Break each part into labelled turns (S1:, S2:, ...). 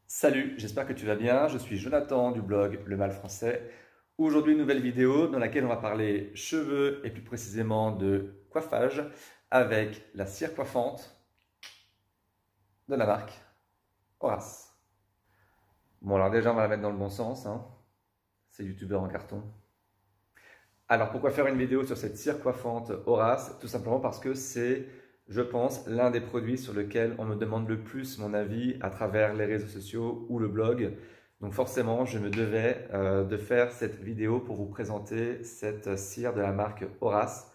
S1: Salut, j'espère que tu vas bien. Je suis Jonathan du blog Le Mal Français. Aujourd'hui, une nouvelle vidéo dans laquelle on va parler cheveux et plus précisément de coiffage avec la cire coiffante de la marque Horace. Bon, alors déjà, on va la mettre dans le bon sens, hein. C'est youtubeur en carton. Alors, pourquoi faire une vidéo sur cette cire coiffante Horace? Tout simplement parce que c'est, je pense, l'un des produits sur lequel on me demande le plus mon avis à travers les réseaux sociaux ou le blog. Donc forcément, je me devais de faire cette vidéo pour vous présenter cette cire de la marque Horace.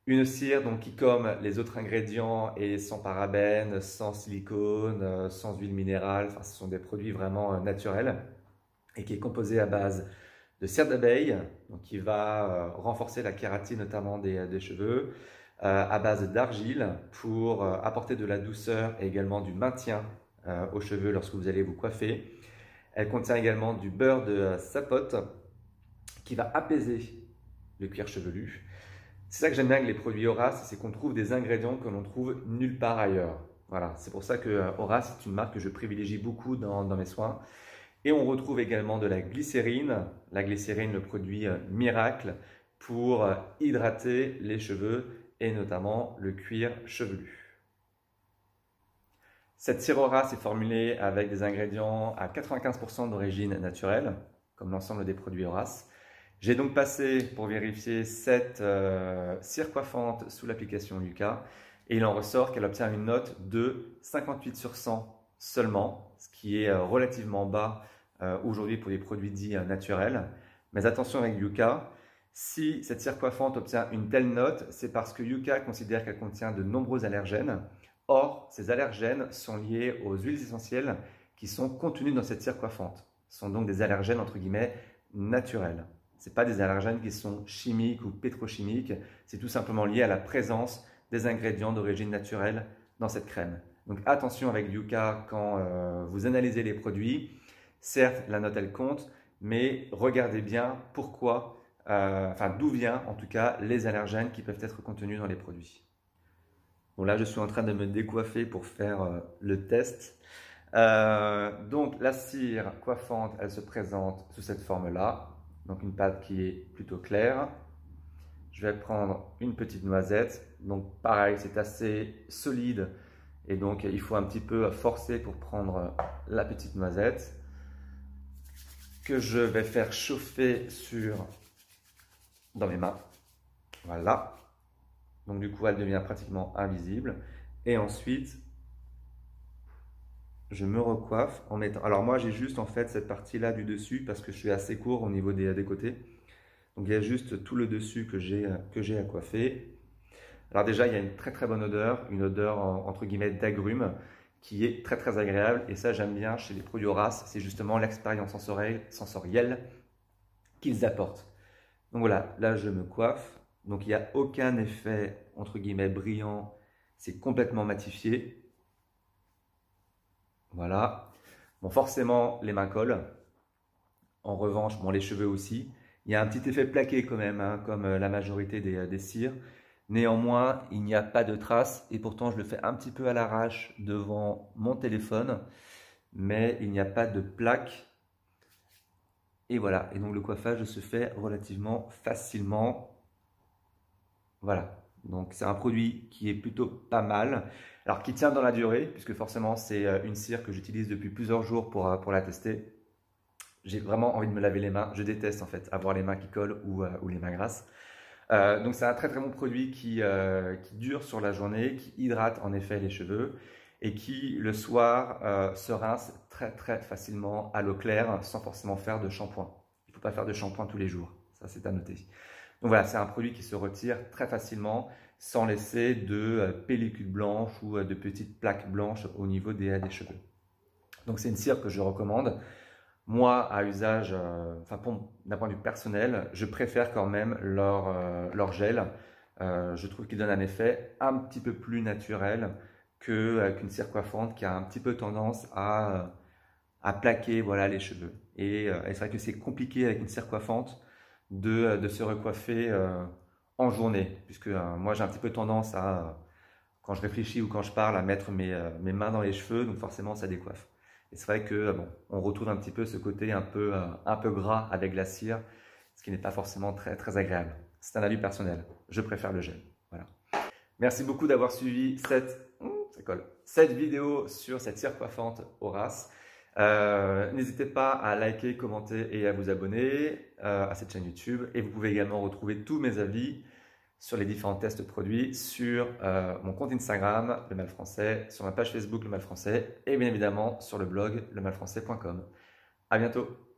S1: Une cire donc, qui, comme les autres ingrédients, est sans parabènes, sans silicone, sans huile minérale. Enfin, ce sont des produits vraiment naturels et qui est composée à base de cire d'abeille, donc qui va renforcer la kératine notamment des cheveux, à base d'argile pour apporter de la douceur et également du maintien aux cheveux lorsque vous allez vous coiffer. Elle contient également du beurre de sapote qui va apaiser le cuir chevelu. C'est ça que j'aime bien avec les produits Horace, c'est qu'on trouve des ingrédients que l'on trouve nulle part ailleurs. Voilà, c'est pour ça que Horace est une marque que je privilégie beaucoup dans mes soins. Et on retrouve également de la glycérine, le produit miracle pour hydrater les cheveux et notamment le cuir chevelu. Cette cire Horace est formulée avec des ingrédients à 95% d'origine naturelle, comme l'ensemble des produits Horace. J'ai donc passé pour vérifier cette cire coiffante sous l'application Yuka et il en ressort qu'elle obtient une note de 58 sur 100 seulement, ce qui est relativement bas aujourd'hui pour des produits dits naturels. Mais attention avec Yuka, si cette cire coiffante obtient une telle note, c'est parce que Yuka considère qu'elle contient de nombreux allergènes. Or, ces allergènes sont liés aux huiles essentielles qui sont contenues dans cette cire coiffante. Ce sont donc des allergènes entre guillemets naturels. Ce n'est pas des allergènes qui sont chimiques ou pétrochimiques, c'est tout simplement lié à la présence des ingrédients d'origine naturelle dans cette crème. Donc attention avec Yuka quand vous analysez les produits. Certes, la note elle compte, mais regardez bien pourquoi, d'où vient en tout cas les allergènes qui peuvent être contenus dans les produits. Bon là, je suis en train de me décoiffer pour faire le test. Donc la cire coiffante, elle se présente sous cette forme-là. Donc une pâte qui est plutôt claire. Je vais prendre une petite noisette. Donc pareil, c'est assez solide et donc il faut un petit peu forcer pour prendre la petite noisette que je vais faire chauffer dans mes mains. Voilà. Donc du coup, elle devient pratiquement invisible. Et ensuite, je me recoiffe en mettant... Alors moi, j'ai juste en fait cette partie-là du dessus parce que je suis assez court au niveau des côtés. Donc il y a juste tout le dessus que j'ai à coiffer. Alors déjà, il y a une très très bonne odeur, une odeur entre guillemets d'agrumes qui est très très agréable. Et ça, j'aime bien chez les produits Horace, c'est justement l'expérience sensorielle qu'ils apportent. Donc voilà, là je me coiffe. Donc il n'y a aucun effet entre guillemets brillant, c'est complètement matifié. Voilà. Bon, forcément, les mains collent. En revanche, bon, les cheveux aussi. Il y a un petit effet plaqué quand même, hein, comme la majorité des cires. Néanmoins, il n'y a pas de traces et pourtant je le fais un petit peu à l'arrache devant mon téléphone, mais il n'y a pas de plaque. Et voilà, et donc le coiffage se fait relativement facilement. Voilà, donc c'est un produit qui est plutôt pas mal. Alors qui tient dans la durée, puisque forcément c'est une cire que j'utilise depuis plusieurs jours pour la tester. J'ai vraiment envie de me laver les mains. Je déteste en fait avoir les mains qui collent ou les mains grasses. Donc c'est un très très bon produit qui dure sur la journée, qui hydrate en effet les cheveux et qui le soir se rince très très facilement à l'eau claire sans forcément faire de shampoing. Il ne faut pas faire de shampoing tous les jours, ça c'est à noter. Donc voilà, c'est un produit qui se retire très facilement sans laisser de pellicule blanche ou de petites plaques blanches au niveau des cheveux. Donc c'est une cire que je recommande. Moi, à usage, d'un point de vue personnel, je préfère quand même leur gel. Je trouve qu'il donne un effet un petit peu plus naturel qu'une cire coiffante qui a un petit peu tendance à plaquer voilà, les cheveux. Et c'est vrai que c'est compliqué avec une cire coiffante de se recoiffer en journée, puisque moi j'ai un petit peu tendance à, quand je réfléchis ou quand je parle, à mettre mes mains dans les cheveux, donc forcément ça décoiffe. Et c'est vrai que bon, on retrouve un petit peu ce côté un peu gras avec la cire, ce qui n'est pas forcément très, très agréable. C'est un avis personnel. Je préfère le gel. Voilà. Merci beaucoup d'avoir suivi cette vidéo sur cette cire coiffante Horace. N'hésitez pas à liker, commenter et à vous abonner à cette chaîne YouTube. Et vous pouvez également retrouver tous mes avis sur les différents tests produits sur mon compte Instagram, Le Mal Français, sur ma page Facebook, Le Mal Français, et bien évidemment sur le blog lemalfrançais.com. À bientôt!